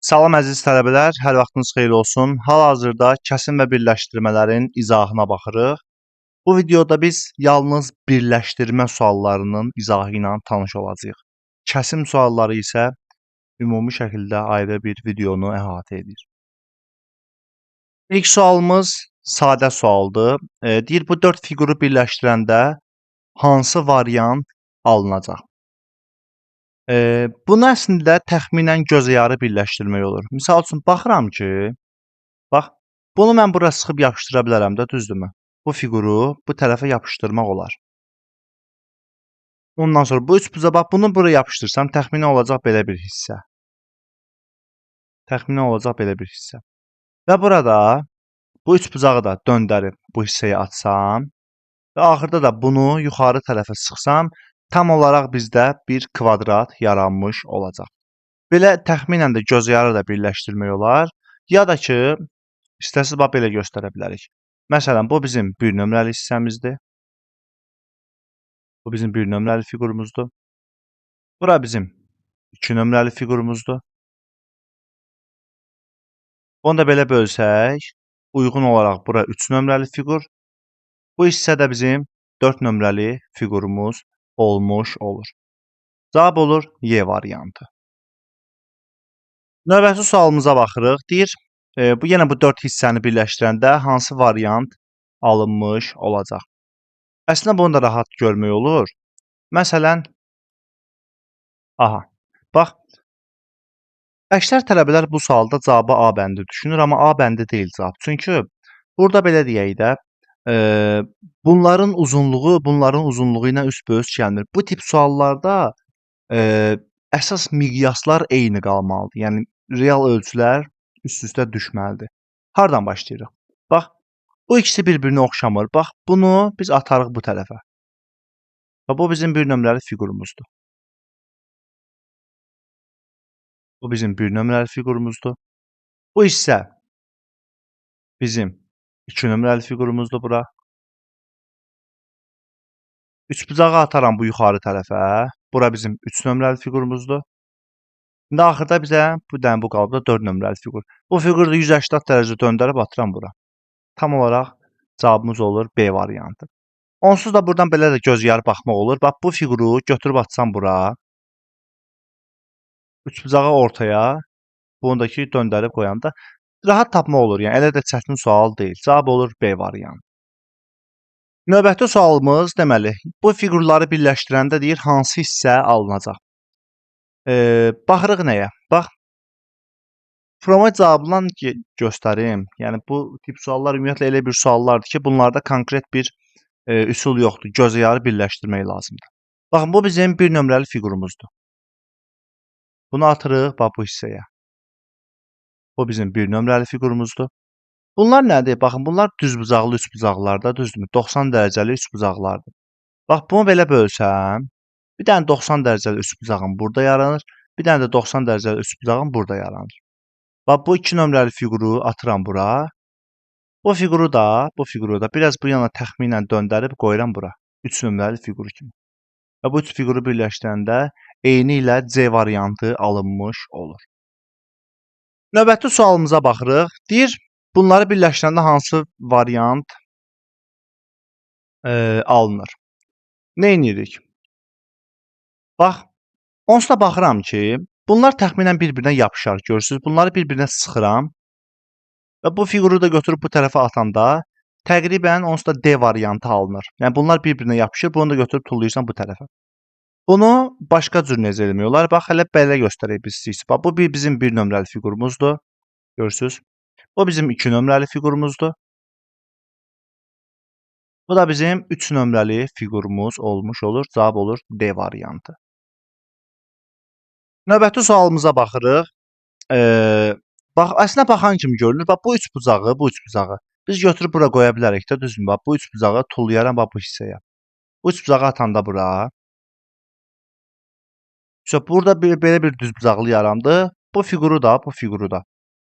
Salam əziz tələbələr, hər vaxtınız xeyir olsun. Hal-hazırda kəsim və birləşdirmələrin izahına baxırıq. Bu videoda biz yalnız birləşdirmə suallarının izahı ilə tanış olacağıq. Kəsim sualları isə ümumi şəkildə ayrı bir videonu əhatə edir. İlk sualımız sadə sualdır. Deyir bu 4 fiquru birləşdirəndə hansı variant alınacaq? Bunu əslində təxminən gözəyarı birləşdirmək olur. Misal üçün baxıram ki, bax, bunu mən bura sıxıb yapışdıra bilərəm də, düzdürmü? Bu fiquru bu tərəfə yapışdırmaq olar. Ondan sonra bu üçbucağa bax, bunu bura yapışdırsam təxminən olacaq belə bir hissə. Təxminən olacaq belə bir hissə. Və burada bu üçbucağı da döndərib bu hissəyi açsam və axırda da bunu yuxarı tərəfə sıxsam, tam olaraq bizdə bir kvadrat yaranmış olacaq. Belə təxminən də gözəyarı da birləşdirmək olar. Ya da ki, istəsiz bax belə göstərə bilərik. Məsələn, bu bizim 1 nömrəli hissəmizdir. Bu bizim 1 nömrəli fiqurumuzdur. Bura bizim 2 nömrəli fiqurumuzdur. Onu da belə bölsək, uyğun olaraq bura 3 nömrəli fiqur. Bu hissə də bizim 4 nömrəli fiqurumuz olmuş olur. Cavab olur Y variantı. Növbəti sualımıza baxırıq. Deyir, bu yenə bu 4 hissəni birləşdirəndə hansı variant alınmış olacaq? Əslində bunu da rahat görmək olur. Məsələn, aha, bax, əksər tələbələr bu sualda cavabı A bəndi düşünür, amma A bəndi deyil cavab. Çünki burada belə deyək də, bunların uzunluğu ilə üst-böz gəlmir. Bu tip suallarda əsas miqyaslar eyni qalmalıdır. Yəni real ölçülər üst-üstə düşməlidir. Hardan başlayırıq? Bax, bu ikisi bir-birinə oxşamır. Bax, bunu biz atarıq bu tərəfə. Və bu bizim 1 nömrəli fiqurumuzdur. Bu bizim 1 nömrəli fiqurumuzdur. Bu hissə bizim 2 nömrəli fiqurumuzdur bura. Üçbucağı ataram bu yuxarı tərəfə. Bura bizim 3 nömrəli fiqurumuzdur. İndi axırda bizə bu dənə bu qalıb da 4 nömrəli fiqur. Bu fiquru da 180 dərəcə döndərib atıram bura. Tam olaraq cavabımız olur B variantı. Onsuz da buradan belə də gözəyarı baxmaq olur. Bax, bu fiquru götürüb atsam bura. Üçbucağı ortaya, bunu da ki döndərib qoyanda rahat tapmaq olur. Yəni elə də çətin sual deyil. Cavab olur B variantı. Növbəti sualımız deməli, bu fiqurları birləşdirəndə deyir hansı hissə alınacaq? Baxırıq nəyə? Bax, Froma cavabından göstərim. Yəni bu tip suallar ümumiyyətlə elə bir suallardır ki, bunlarda konkret bir üsul yoxdur. Gözəyarı birləşdirmək lazımdır. Baxın, bu bizim 1 nömrəli fiqurumuzdur. Bunu atırıq bax bu hissəyə. Bu bizim 1 nömrəli fiqurumuzdur. Bunlar nədir? Baxın, bunlar düzbucaqlı üçbucaqlarda, düzdürmü? 90 dərəcəli üçbucaqlardır. Bax, bunu belə bölsəm, bir dənə 90 dərəcəli üçbucağım burada yaranır, bir dənə də 90 dərəcəli üçbucağım burada yaranır. Bax, bu 2 nömrəli fiquru atıram bura. Bu fiquru da biraz bu yana təxminən döndərib qoyuram bura. 3 nömrəli fiquru kimi. Və bu 3 fiquru birləşdirəndə eyni ilə C variantı alınmış olur. Növbəti sualımıza baxırıq. Deyir, bunları birləşdirəndə hansı variant alınır? Nə edirik? Bax, onsuz da baxıram ki, bunlar təxminən bir-birinə yapışar. Görürsünüz, bunları bir-birinə sıxıram. Və bu fiquru da götürüb bu tərəfə atanda təqribən onsuz da D variantı alınır. Yəni bunlar bir-birinə yapışır, bunu da götürüb tullayırsan bu tərəfə. Bunu başqa cür necə eləmək olar? Bax, hələ belə göstərək biz sizə. Bax, bu bizim 1 nömrəli fiqurumuzdur. Görürsünüz? Bu bizim 2 nömrəli fiqurumuzdur. Bu da bizim 3 nömrəli fiqurumuz olmuş olur. Cavab olur D variantı. Növbəti sualımıza baxırıq. Bax, əslində baxan kimi görünür. Bax, bu üçbucağı biz götürüb bura qoya bilərik də, düzdürmü? Bax, bu üçbucağı tullayaram bax bu hissəyə. Bu üçbucağı atanda bura. Burada belə bir düzbucaqlı yarandı. Bu fiquru da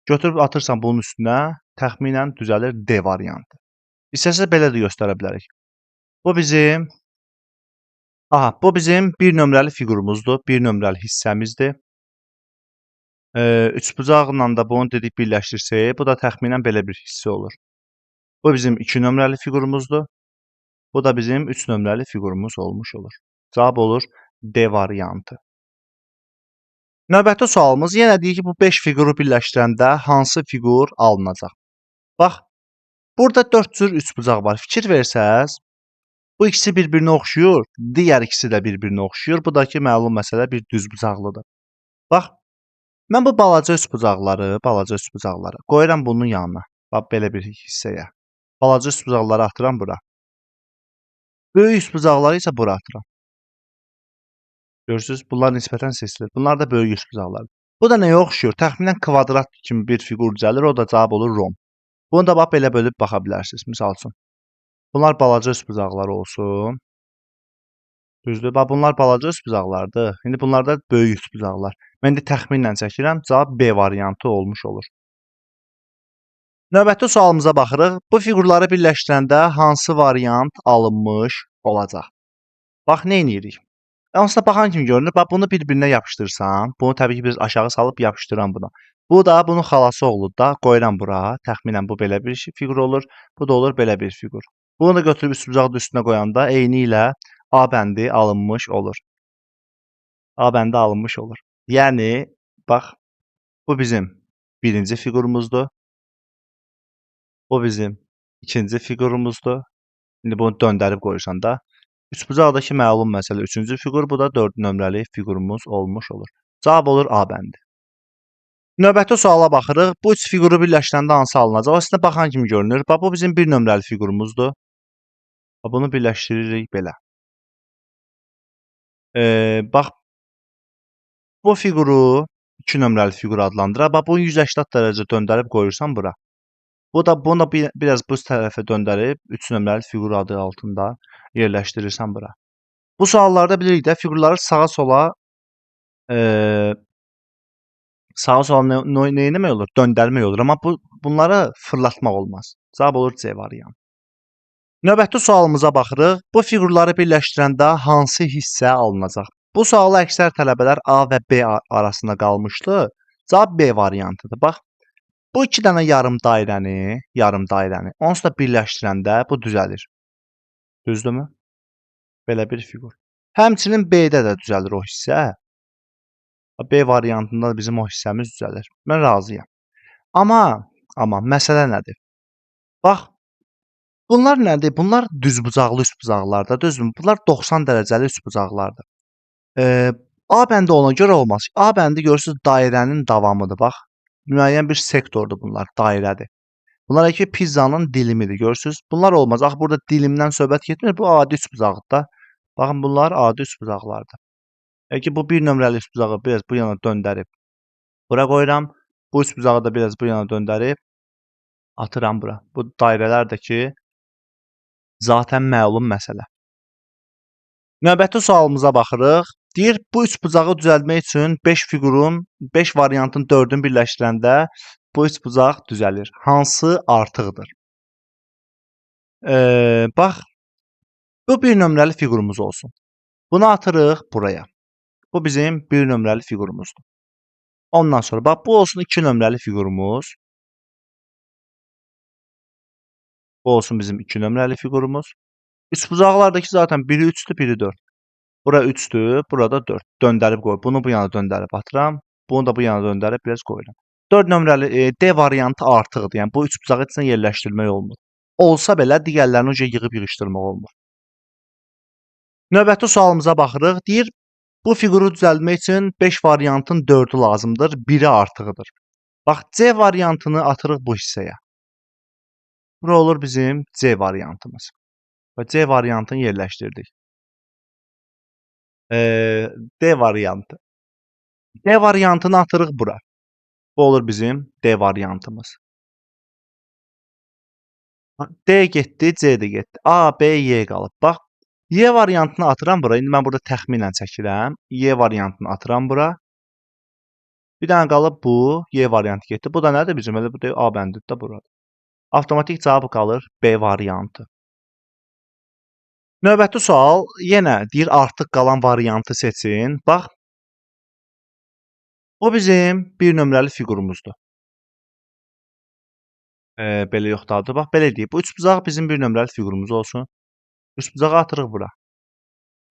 götürüb atırsan bunun üstünə, təxminən düzəlir D variantı. İstəsə belə də göstərə bilərik. Bu bizim 1 nömrəli fiqurumuzdur, 1 nömrəli hissəmizdir. Üçbucaqla da bunu dedik birləşdirsək, bu da təxminən belə bir hissə olur. Bu bizim 2 nömrəli fiqurumuzdur. Bu da bizim 3 nömrəli fiqurumuz olmuş olur. Cavab olur D variantı. Növbəti sualımız yenə deyir ki, bu 5 fiquru birləşdirəndə hansı fiqur alınacaq? Bax, burada 4 cür üçbucaq var. Fikir versəz, bu ikisi bir-birinə oxşuyur, digər ikisi də bir-birinə oxşuyur. Bu da ki, məlum məsələ bir düzbucaqlıdır. Bax, mən bu balaca üçbucaqları qoyuram bunun yanına. Bax, belə bir hissəyə. Balaca üçbucaqları atıram bura. Böyük üçbucaqları isə bura atıram. Görürsüz, bunlar nisbətən seçilir. Bunlar da böyük üçbucaqlar. Bu da nəyə oxşuyur? Təxminən kvadrat kimi bir fiqur düzəlir. O da cavab olur rom. Bunu da bax belə bölüb baxa bilərsiniz. Misal üçün. Bunlar balaca üçbucaqlar olsun. Düzdür? Bax bunlar balaca üçbucaqlardır. İndi bunlar da böyük üçbucaqlar. Mən indi təxminlə çəkirəm. Cavab B variantı olmuş olur. Növbəti sualımıza baxırıq. Bu fiqurları birləşdirəndə hansı variant alınmış olacaq? Bax, nə edirik? Onsuz baxan kimi görünür. Bax, bunu bir-birinə yapışdırsam, bunu təbii ki, biz aşağı salıb yapışdıram buna. Bu da bunun xalası oğludur da, qoyuram bura. Təxminən bu belə bir fiqur olur. Bu da olur belə bir fiqur. Bunu da götürüb üçbucağı da üstünə qoyanda eyni ilə A bəndi alınmış olur. A bəndi alınmış olur. Yəni, bax, bu bizim birinci fiqurumuzdur. Bu bizim ikinci fiqurumuzdur. İndi bunu döndərib qoyursan da. Üçbucaqdakı məlum məsələ üçüncü fiqur, bu da 4 nömrəli fiqurumuz olmuş olur. Cavab olur A bəndi. Növbəti suala baxırıq. Bu üç fiquru birləşdirəndə hansı alınacaq? Aslında baxan kimi görünür. Bax, bu bizim 1 nömrəli fiqurumuzdur. Bunu birləşdiririk belə. Bax, bu fiquru 2 nömrəli fiqur adlandıraq. Bax, bunu 180 dərəcə döndərib qoyursan bura. Bunu da biraz bu tərəfə döndərib 3 nömrəli fiqur adı altında yerləşdirirsən bura. Bu suallarda bilirik də fiqurları sağa sola nə etmək olur? Döndərmək olur. Amma bunları fırlatmaq olmaz. Cavab olur C variantı. Növbəti sualımıza baxırıq. Bu fiqurları birləşdirəndə hansı hissə alınacaq? Bu sualı əksər tələbələr A və B arasında qalmışdı. Cavab B variantıdır. Bax, bu iki dənə yarım dairəni onsuz da birləşdirəndə bu düzəlir. Düzdürmü? Belə bir fiqur. Həmçinin B-də də düzəlir o hissə. B variantında da bizim o hissəmiz düzəlir. Mən razıyam. Amma məsələ nədir? Bax, bunlar nədir? Bunlar düzbucaqlı üçbucaqlardır, düzdürmü? Bunlar 90 dərəcəli üçbucaqlardır. A bəndi ona görə olmaz. A bəndi görürsüz dairənin davamıdır, bax. Müəyyən bir sektordur bunlar, dairədir. Bunlar ki pizzanın dilimidir, görürsüz? Bunlar olmaz. Axı burada dilimdən söhbət getmir. Bu adi üçbucaqdır da. Baxın, bunlar adi üçbucaqlardır. Ki bu 1 nömrəli üçbucağı biraz bu yana döndərib bura qoyuram. Bu üçbucağı da biraz bu yana döndərib atıram bura. Bu dairələr də ki zatən məlum məsələ. Növbəti sualımıza baxırıq. Deyir, bu üçbucağı düzəltmək üçün 5 variantın 4-ünü birləşdirəndə bu üçbucaq düzəlir. Hansı artıqdır? Bax, bu 1 nömrəli fiqurumuz olsun. Bunu atırıq buraya. Bu bizim 1 nömrəli fiqurumuzdur. Ondan sonra, bax, bu olsun 2 nömrəli fiqurumuz. Bu olsun bizim 2 nömrəli fiqurumuz. Üçbucaqlardakı zaten biri 3'dür, biri 4. Bura 3'dür, burada 4. Döndərib qoy. Bunu bu yana döndərib atıram. Bunu da bu yana döndərib biraz qoyuram. 4 nömrəli D variantı artıqdır. Yəni bu üçbucağı heç yerləşdirmək olmur. Olsa belə digərlərini yığıb yığışdırmaq olmur. Növbəti sualımıza baxırıq. Deyir, bu fiquru düzəltmək üçün 5 variantın 4'ü lazımdır, biri artığıdır. Bax, C variantını atırıq bu hissəyə. Bura olur bizim C variantımız. Və C variantını yerləşdirdik. D variantı. D variantını atırıq bura. Bu olur bizim D variantımız. D getdi, C də getdi. A, B, Y qalıb. Bax, Y variantını atıram bura. İndi mən burada təxminən çəkirəm. Y variantını atıram bura. Bir dənə qalıb bu. Y variantı getdi. Bu da nədir bizim? Elə bu da A bəndidir də burada. Avtomatik cavabı qalır B variantı. Növbəti sual yenə deyir artıq qalan variantı seçin. Bax, Bu bizim bir nömrəli fiqurumuzdur. Belə yoxdur adı. Bax, belə deyək. Bu üçbucaq bizim bir nömrəli fiqurumuz olsun. Üçbucağı atırıq bura.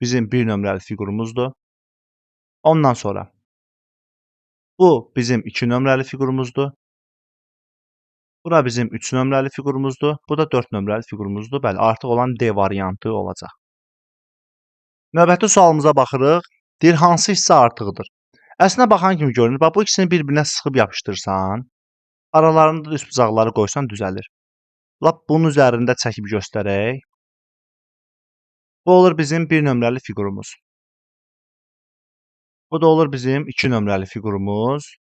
Bizim bir nömrəli fiqurumuzdur. Ondan sonra bu bizim 2 nömrəli fiqurumuzdur. Bura bizim 3 nömrəli fiqurumuzdur. Bu da 4 nömrəli fiqurumuzdur. Bəli, artıq olan D variantı olacaq. Növbəti sualımıza baxırıq. Deyir, hansı hissə artıqdır? Əslinə baxan kimi görünür. Bax, bu ikisini bir-birinə sıxıb yapışdırsan, aralarında da üçbucaqları qoysan düzəlir. Lap bunun üzərində çəkib göstərək. Bu olur bizim bir nömrəli fiqurumuz. Bu da olur bizim 2 nömrəli fiqurumuz.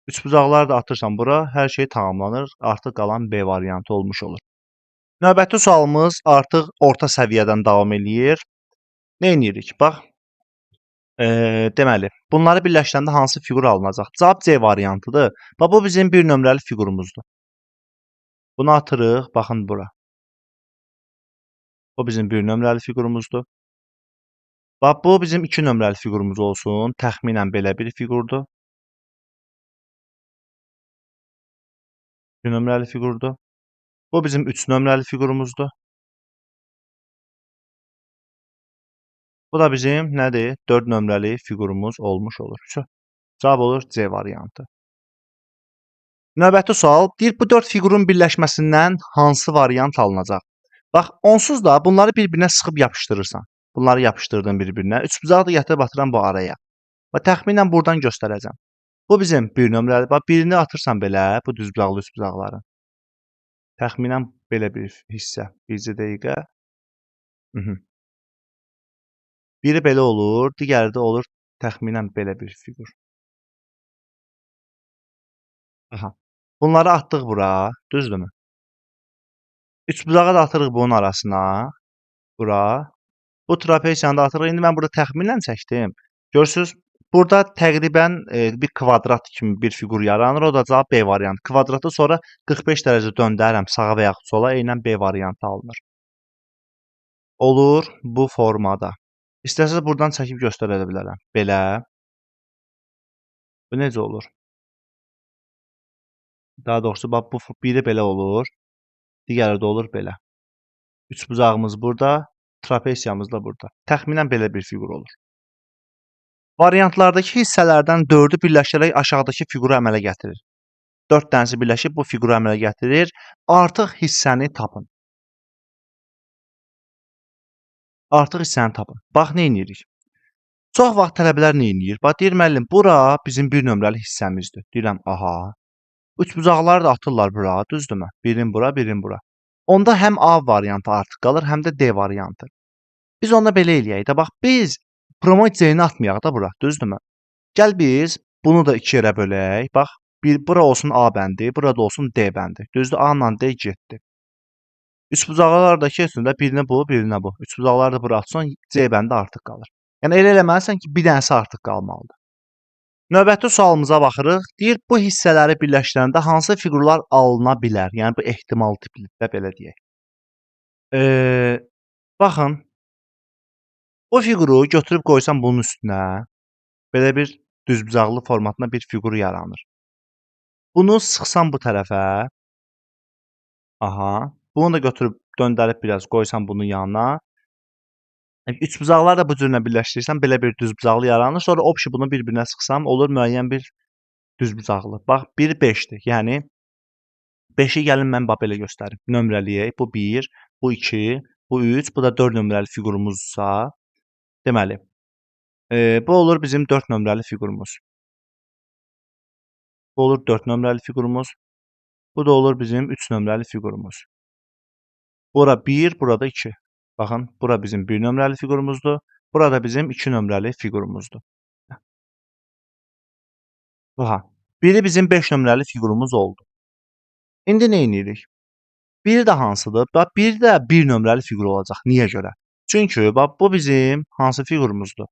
Üçbucaqları da atırsan bura, hər şey tamamlanır. Artıq qalan B variantı olmuş olur. Növbəti sualımız artıq orta səviyyədən davam eləyir. Nə edirik? Bax, deməli, bunları birləşdirəndə hansı fiqur alınacaq? Cavab C variantıdır. Bax, bu bizim bir nömrəli fiqurumuzdur. Bunu atırıq, baxın bura. Bu bizim bir nömrəli fiqurumuzdur. Bax, bu bizim 2 nömrəli fiqurumuz olsun. Təxminən belə bir fiqurdur. 2 nömrəli fiqurdur. Bu bizim 3 nömrəli fiqurumuzdur. Bu da bizim nədir? 4 nömrəli fiqurumuz olmuş olur. Cavab olur C variantı. Növbəti sual, deyir bu 4 fiqurun birləşməsindən hansı variant alınacaq? Bax, onsuz da bunları bir-birinə sıxıb yapışdırırsan. Bunları yapışdırdın bir-birinə. Üçbucağı da gətirib atıram bu araya. Və təxminən buradan göstərəcəm. Bu bizim bir nömrəli. Bax, birini atırsan belə, bu düzbucaqlı üçbucaqları. Təxminən belə bir hissə. Bircə dəqiqə. Biri belə olur, digəri də olur təxminən belə bir fiqur. Aha. Bunları atdıq bura, düzdürmü? Üçbucağı da atırıq bunun arasına, bura. Bu trapesiyanı da atırıq. İndi mən burada təxminən çəkdim. Görürsüz, burada təqribən bir kvadrat kimi bir fiqur yaranır. O da cavab B variantı. Kvadratı sonra 45 dərəcə döndərirəm sağa və yaxud sola, eynən B variantı alınır. Olur bu formada. İstəsəz buradan çəkib göstərə də bilərəm. Belə. Bu necə olur? Daha doğrusu, bax, bu biri belə olur. Digəri də olur belə. Üçbucağımız burada, trapesiyamız da burada. Təxminən belə bir fiqur olur. Variantlardakı hissələrdən 4-ü birləşdirərək aşağıdakı fiquru əmələ gətirir. 4 dənəsi birləşib bu fiquru əmələ gətirir. Artıq hissəni tapın. Artıq hissəni tapın. Bax, nə edirik? Çox vaxt tələbələr nə edir? Bax, deyir müəllim, bura bizim bir nömrəli hissəmizdir. Deyirəm, aha. Üçbucaqları da atırlar bura, düzdürmü? Birin bura, birin bura. Onda həm A variantı artıq qalır, həm də D variantı. Biz onda belə eləyək də, bax, biz promote C-ni atmayaq da bura, düzdürmü? Gəl biz bunu da 2 yerə bölək. Bax, bura olsun A bəndi, burada olsun D bəndi. Düzdür, A ilə D getdi. Üçbucaqlar da keçsin də birinə bu, birinə bu. Üçbucaqlar da bura atsın, C bəndi artıq qalır. Yəni elə eləməlisən ki, bir dənəsi artıq qalmalıdır. Növbəti sualımıza baxırıq. Deyir, bu hissələri birləşdirəndə hansı fiqurlar alına bilər? Yəni, bu ehtimal tiplidir, belə deyək. Baxın, bu fiquru götürüb qoysam bunun üstünə, belə bir düzbucaqlı formatında bir fiqur yaranır. Bunu sıxsam bu tərəfə, aha, bunu da götürüb döndərib biraz qoysam bunun yanına, üçbucaqları da bu cürlə birləşdirsəm, belə bir düzbucaqlı yaranır. Sonra opşi bunu bir-birinə sıxsam, olur müəyyən bir düzbucaqlı. Bax, 1 5-dir. Yəni 5-i gəlin mən bax belə göstərim. Nömrələyək. Bu 1, bu 2, bu 3, bu da 4 nömrəli fiqurumuzsa, deməli, bu olur bizim 4 nömrəli fiqurumuz. Bu olur 4 nömrəli fiqurumuz. Bu da olur bizim 3 nömrəli fiqurumuz. Bura 1, burada 2. Baxın, bura bizim 1 nömrəli fiqurumuzdur. Burada bizim 2 nömrəli fiqurumuzdur. Aha, biri bizim 5 nömrəli fiqurumuz oldu. İndi nə edirik? Biri də hansıdır? Bax, biri də 1 nömrəli fiqur olacaq. Niyə görə? Çünki bax, bu bizim hansı fiqurumuzdur?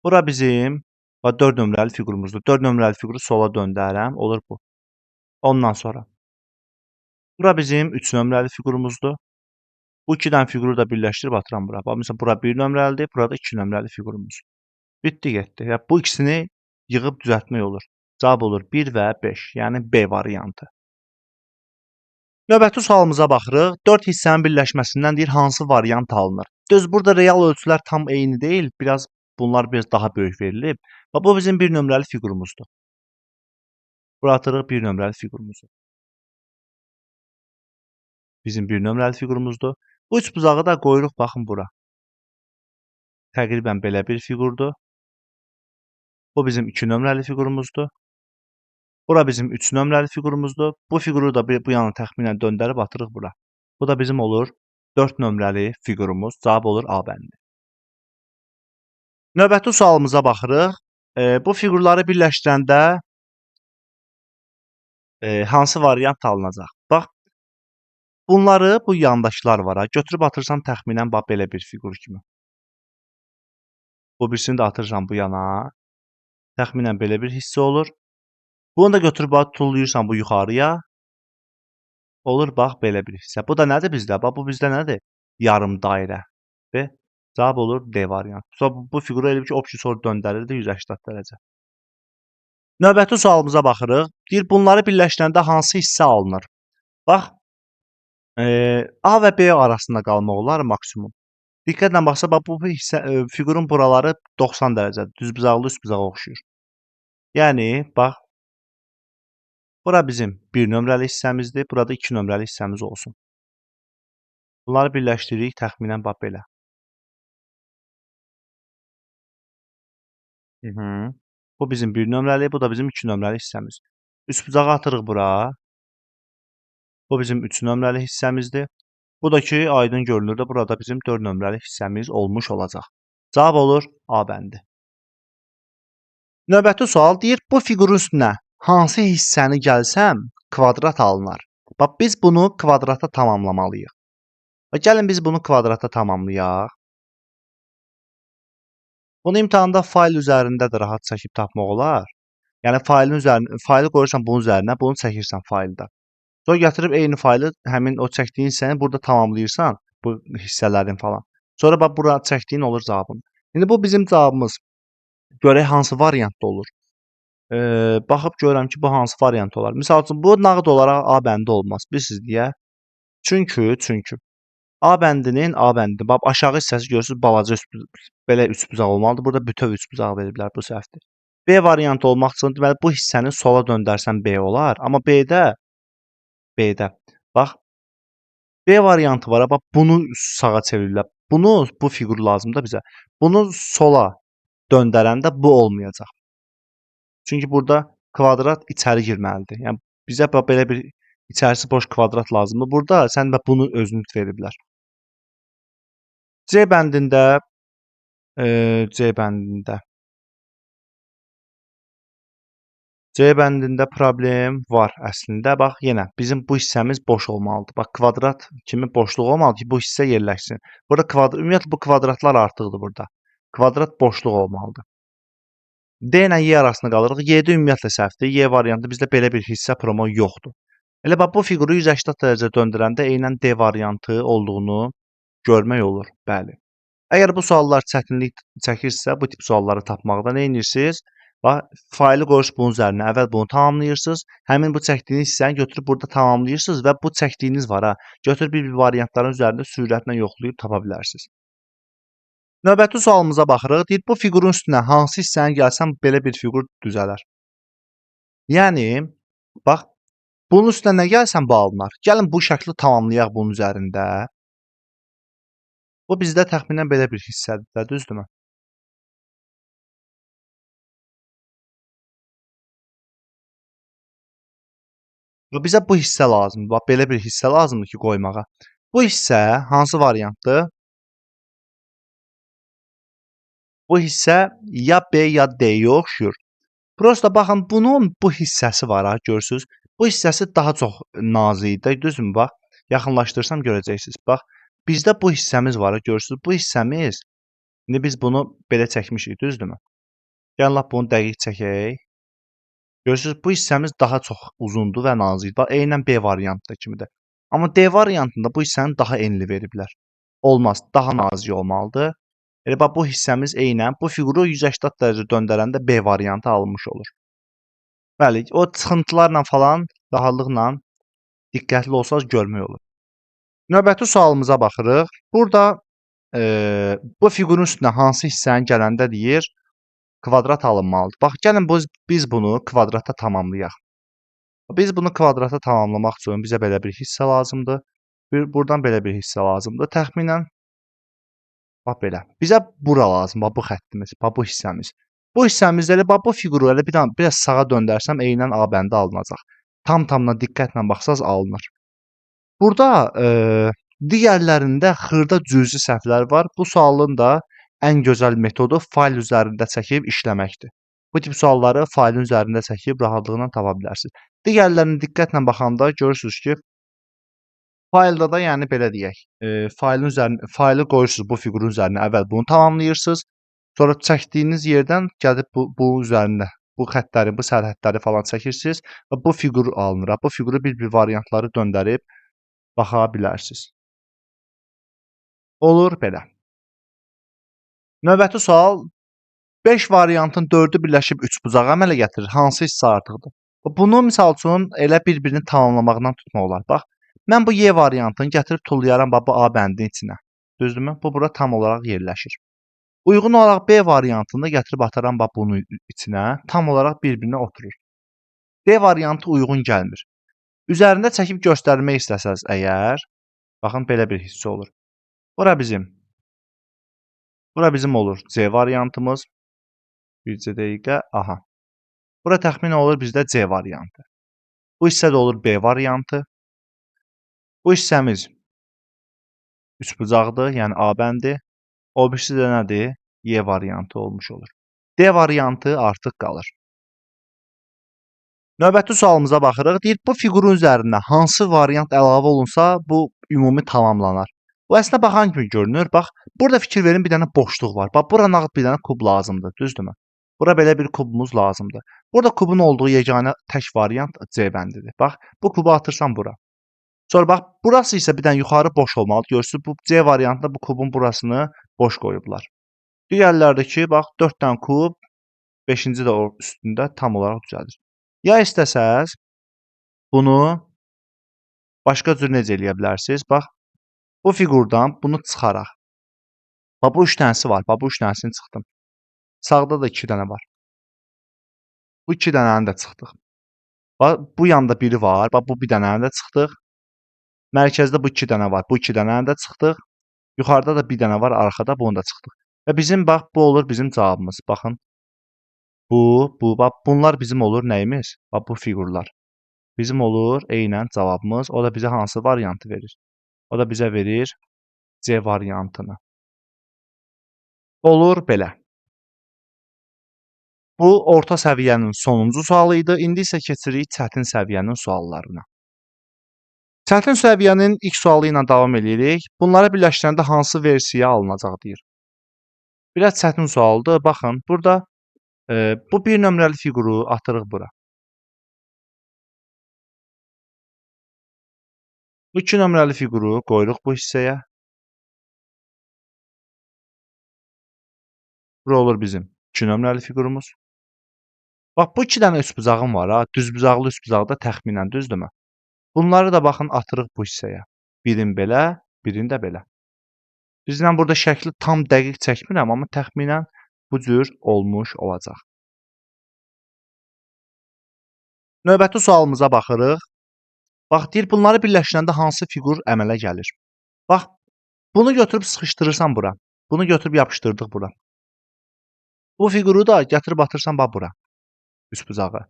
Bura bizim bax, 4 nömrəli fiqurumuzdur. 4 nömrəli fiquru sola döndərəm, olur bu. Ondan sonra. Bura bizim 3 nömrəli fiqurumuzdur. Bu 2 dənə fiquru da birləşdirib atıram bura. Bax, məsələn, bura 1 nömrəlidir, burada 2 nömrəli fiqurumuz. Bitdi, getdi. Ya, bu ikisini yığıb düzəltmək olur. Cavab olur 1 və 5, yəni B variantı. Növbəti sualımıza baxırıq. 4 hissənin birləşməsindən deyir hansı variant alınır? Düz burada real ölçülər tam eyni deyil, bunlar biraz daha böyük verilib. Və bu bizim bir nömrəli fiqurumuzdur. Bura atırıq bir nömrəli fiqurumuzu. Bizim bir nömrəli fiqurumuzdur. Bu üç bucağı da qoyuruq baxın bura. Təqribən belə bir fiqurdur. Bu bizim 2 nömrəli fiqurumuzdur. Bura bizim 3 nömrəli fiqurumuzdur. Bu fiquru da bu yana təxminən döndərib atırıq bura. Bu da bizim olur 4 nömrəli fiqurumuz. Cavab olur A bəndi. Növbəti sualımıza baxırıq. Bu fiqurları birləşdirəndə hansı variant alınacaq? Bax, bunları bu yandakılar var ha. Götürüb atırsan təxminən bax belə bir fiqur kimi. Bu birisini də atırsan bu yana. Təxminən belə bir hissə olur. Bunu da götürüb tullayırsan bu yuxarıya. Olur bax belə bir hissə. Bu da nədir bizdə? Bax bu bizdə nədir? Yarım dairə. Və cavab olur D variantı. Bu fiquru elə bir ki, obki soru döndərirdi 180 dərəcə. Növbəti sualımıza baxırıq. Deyir, bunları birləşdirəndə hansı hissə alınır? Bax, A və B arasında qalmaq olar maksimum. Diqqətlə baxsa, bax, bu hissə, fiqurun buraları 90 dərəcədir. Düzbucaqlı üstbucağa oxşuyur. Yəni, bax, bura bizim 1 nömrəli hissəmizdir. Burada 2 nömrəli hissəmiz olsun. Bunları birləşdiririk təxminən bax belə. Bu bizim 1 nömrəli, bu da bizim 2 nömrəli hissəmiz. Üstbucağı atırıq bura. Bu bizim 3 nömrəli hissəmizdir. Bu da ki, aydın görünür də burada bizim 4 nömrəli hissəmiz olmuş olacaq. Cavab olur A bəndi. Növbəti sual deyir, bu fiqurun üstünə hansı hissəni gəlsəm kvadrat alınar? Bax, biz bunu kvadrata tamamlamalıyıq. Və gəlin biz bunu kvadrata tamamlayaq. Bunu imtahanda fayl üzərində də rahat çəkib tapmaq olar. Yəni, faylı qoyursan bunun üzərinə, bunu çəkirsən faylda. Sonra gətirib eyni faylı həmin o çəkdiyin hissəni burada tamamlayırsan, bu hissələrin falan. Sonra bax, bura çəkdiyin olur cavabın. İndi bu bizim cavabımız. Görək hansı variantda olur. Baxıb görürəm ki, bu hansı variant olar. Misal üçün, bu nağd olaraq A bəndi olmaz. Bilirsiniz niyə? Çünki A bəndinin A bəndi. Bax, aşağı hissəsi görürsünüz, balaca belə üçbucaq olmalıdır. Burada bütöv üçbucaq veriblər, bu səhvdir. B variantı olmaq üçün deməli bu hissəni sola döndərsən B olar. Amma B'də bax B variantı var. Bax bunu sağa çeviriblər. Bu fiqur lazımdır bizə. Bunu sola döndərəndə bu olmayacaq. Çünki burada kvadrat içəri girməlidir. Yəni bizə belə bir içərisi boş kvadrat lazımdır. Burada sən də bunu özünü veriblər. C bəndində problem var əslində. Bax, yenə bizim bu hissəmiz boş olmalıdır. Bax, kvadrat kimi boşluq olmalıdır ki, bu hissə yerləşsin. Burada ümumiyyətlə bu kvadratlar artıqdır burada. Kvadrat boşluq olmalıdır. D ilə Y arasında qalırıq. Y-də ümumiyyətlə səhvdir. Y variantı bizdə belə bir hissə promo yoxdur. Elə bax, bu fiquru 180 dərəcə döndürəndə eynən D variantı olduğunu görmək olur. Bəli. Əgər bu suallar çətinlik çəkirsə, bu tip sualları tapmaqda nə edirsiniz? Bax, faylı qoyursuz bunun üzərinə, əvvəl bunu tamamlayırsınız. Həmin bu çəkdiyiniz hissəni götürüb burada tamamlayırsınız və bu çəkdiyiniz var ha, götürüb bir variantların üzərində sürətlə yoxlayıb tapa bilərsiniz. Növbəti sualımıza baxırıq. Deyir, bu fiqurun üstünə hansı hissəni gəlsəm belə bir fiqur düzələr. Yəni, bax, bunun üstünə nə gəlsəm bu alınır. Gəlin bu şəkli tamamlayaq bunun üzərində. Bu bizdə təxminən belə bir hissədir, düzdürmü? Bizə bu hissə lazımdır. Bax, belə bir hissə lazımdır ki, qoymağa. Bu hissə hansı variantdır? Bu hissə ya B, ya D-yə oxşuyur. Prosta baxın, bunun bu hissəsi var ha, görürsünüz. Bu hissəsi daha çox nazikdir, düzdürmü? Bax, yaxınlaşdırsam görəcəksiniz. Bax, bizdə bu hissəmiz var ha, görürsünüz. Bu hissəmiz, indi biz bunu belə çəkmişik, düzdürmü? Yəni, lap bunu dəqiq çəkək. Görürsünüz, bu hissəmiz daha çox uzundur və nazikdir. Bax, eynən B variantı kimidir. Amma D variantında bu hissəni daha enli veriblər. Olmaz, daha nazik olmalıdır. Elə bax bu hissəmiz eynən bu fiquru 180 dərəcə döndərəndə B variantı alınmış olur. Bəli, o çıxıntılarla falan rahatlıqla diqqətli olsaz görmək olur. Növbəti sualımıza baxırıq. Burada bu fiqurun üstünə hansı hissənin gələndə deyir kvadrat alınmalıdır. Bax, gəlin biz bunu kvadrata tamamlayaq. Biz bunu kvadrata tamamlamaq üçün bizə belə bir hissə lazımdır. Buradan belə bir hissə lazımdır. Təxminən bax belə. Bizə bura lazım, bax bu xəttimiz, bax bu hissəmiz. Bu hissəmizdə elə bax bu fiquru elə biraz sağa döndərsəm eynən A bəndi alınacaq. Tam-tamına diqqətlə baxsaz alınır. Burada digərlərində xırda cüzi səhvlər var. Bu sualın da ən gözəl metodu fayl üzərində çəkib işləməkdir. Bu tip sualları faylın üzərində çəkib rahatlıqla tapa bilərsiniz. Digərlərinə diqqətlə baxanda görürsünüz ki, faylda da yəni belə deyək, faylı qoyursunuz bu fiqurun üzərinə, əvvəl bunu tamamlayırsınız. Sonra çəkdiyiniz yerdən gəlib bu üzərində bu xəttləri, bu sərhədləri falan çəkirsiniz və bu fiqur alınır. Bu fiquru bir variantları döndərib baxa bilərsiniz. Olur belə. Növbəti sual 5 variantın 4-ü birləşib üçbucağı əmələ gətirir. Hansı hissə artıqdır? Bunu misal üçün elə bir-birini tamamlamaqdan tutmaq olar. Bax, mən bu Y variantını gətirib tullayaram bax bu A bəndinin içinə. Düzdürmü? Bu bura tam olaraq yerləşir. Uyğun olaraq B variantını da gətirib ataram bax bunun içinə. Tam olaraq bir-birinə oturur. D variantı uyğun gəlmir. Üzərində çəkib göstərmək istəsəz əgər, baxın belə bir hissə olur. Bura bizim olur C variantımız. Bircə dəqiqə, aha. Bura təxminən olur bizdə C variantı. Bu hissə də olur B variantı. Bu hissəmiz üçbucaqdır, yəni A bəndi. O birisi də nədir? Y variantı olmuş olur. D variantı artıq qalır. Növbəti sualımıza baxırıq. Deyir, bu fiqurun üzərində hansı variant əlavə olunsa, bu ümumi tamamlanar. Bu əslində baxan kimi görünür. Bax, burada fikir verin, bir dənə boşluq var. Bax, bura nağd bir dənə kub lazımdır, düzdürmü? Bura belə bir kubumuz lazımdır. Burada kubun olduğu yeganə tək variant C bəndidir. Bax, bu kubu atırsan bura. Sonra bax, burası isə bir dənə yuxarı boş olmalıdır. Görürsünüz, bu C variantında bu kubun burasını boş qoyublar. Digərlərdəki, bax, 4 dənə kub, 5-ci də üstündə tam olaraq düzəlir. Ya istəsəz, bunu başqa cür necə eləyə bilərsiniz? Bax, bu fiqurdan bunu çıxaraq. Bax, bu 3 dənəsi var. Bax, bu 3 dənəsini çıxdım. Sağda da 2 dənə var. Bu 2 dənəni də çıxdıq. Bax, bu yanda biri var. Bax, bu bir dənəni də çıxdıq. Mərkəzdə bu 2 dənə var. Bu 2 dənəni də çıxdıq. Yuxarıda da bir dənə var, arxada bunu da çıxdıq. Və bizim bax, bu olur bizim cavabımız. Baxın. Bax, bunlar bizim olur nəyimiz? Bax, bu fiqurlar. Bizim olur eynən cavabımız. O da bizə hansı variantı verir? O da bizə verir C variantını. Olur belə. Bu, orta səviyyənin sonuncu sualı idi. İndi isə keçirik çətin səviyyənin suallarına. Çətin səviyyənin ilk sualı ilə davam edirik. Bunları birləşdirəndə hansı versiya alınacaq deyir. Biraz çətin sualdır. Baxın, burada bu bir nömrəli fiquru atırıq bura. Bu 2 nömrəli fiquru qoyuruq bu hissəyə. Bura olur bizim 2 nömrəli fiqurumuz. Bax, bu 2 dənə üçbucağım var ha. Düzbucaqlı üçbucaqda təxminən, düzdürmü? Bunları da baxın atırıq bu hissəyə. Birin belə, birin də belə. Bizdən burada şəkli tam dəqiq çəkmirəm, amma təxminən bu cür olmuş olacaq. Növbəti sualımıza baxırıq. Bax, deyir, bunları birləşdirəndə hansı fiqur əmələ gəlir? Bax, bunu götürüb sıxışdırırsan bura. Bunu götürüb yapışdırdıq bura. Bu fiquru da gətirib atırsan bax bura. Üçbucağı.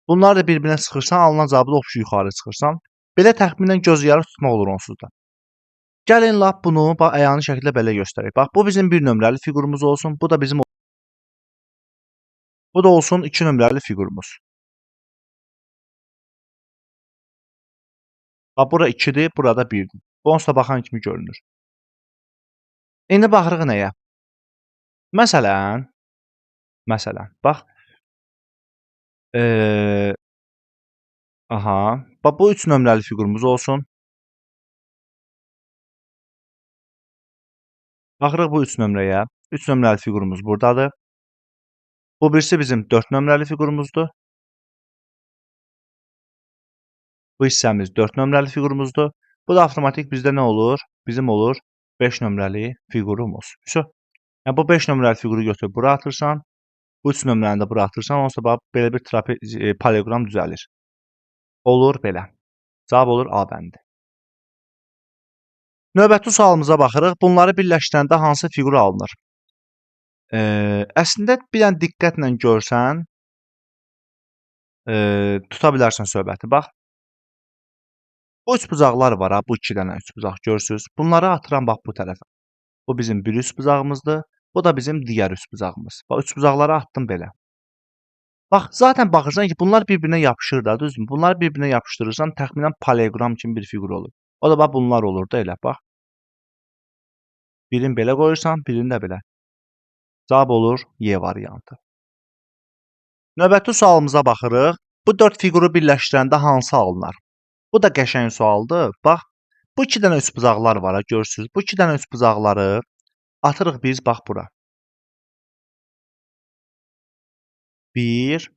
Bunları da bir-birinə sıxırsan, alınan cavabı da yuxarı çıxırsan. Belə təxminən göz yarı tutmaq olur onsuz da. Gəlin lap bunu bax əyani şəkildə belə göstərək. Bax, bu bizim 1 nömrəli fiqurumuz olsun. Bu da olsun 2 nömrəli fiqurumuz. Bax, bura 2-dir, burada 1-dir. Bu onsuz da baxan kimi görünür. İndi baxırıq nəyə? Məsələn, bax, aha, bax bu 3 nömrəli fiqurumuz olsun. Baxırıq bu 3 nömrəyə. 3 nömrəli fiqurumuz burdadır. Bu birisi bizim 4 nömrəli fiqurumuzdur. Bu hissəmiz 4 nömrəli fiqurumuzdur. Bu da avtomatik bizdə nə olur? Bizim olur 5 nömrəli fiqurumuz. Vsyo. Yəni bu 5 nömrəli fiquru götürüb bura atırsan, bu 3 nömrəni də bura atırsan, onsuz da bax belə bir poleqram düzəlir. Olur belə. Cavab olur A bəndi. Növbəti sualımıza baxırıq. Bunları birləşdirəndə hansı fiqur alınır? Əslində bir dənə diqqətlə görsən, tuta bilərsən söhbəti. Bax, bu üçbucaqlar var ha, bu 2 dənə üçbucaq görürsüz. Bunları atıram bax bu tərəfə. Bu bizim bir üçbucağımızdır. Bu da bizim digər üçbucağımız. Bax, üçbucaqları atdım belə. Bax, zaten baxırsan ki, bunlar bir-birinə yapışır da, düzdürmü? Bunları bir-birinə yapışdırırsan, təxminən poleqram kimi bir fiqur olur. O da bax bunlar olur da elə, bax. Birini belə qoyursan, birini də belə. Cavab olur Y variantı. Növbəti sualımıza baxırıq. Bu 4 fiquru birləşdirəndə hansı alınır? Bu da qəşəng sualdır. Bax, bu 2 dənə üçbucaqlar var ha, görürsüz. Bu 2 dənə üçbucaqları atırıq biz bax bura. 1,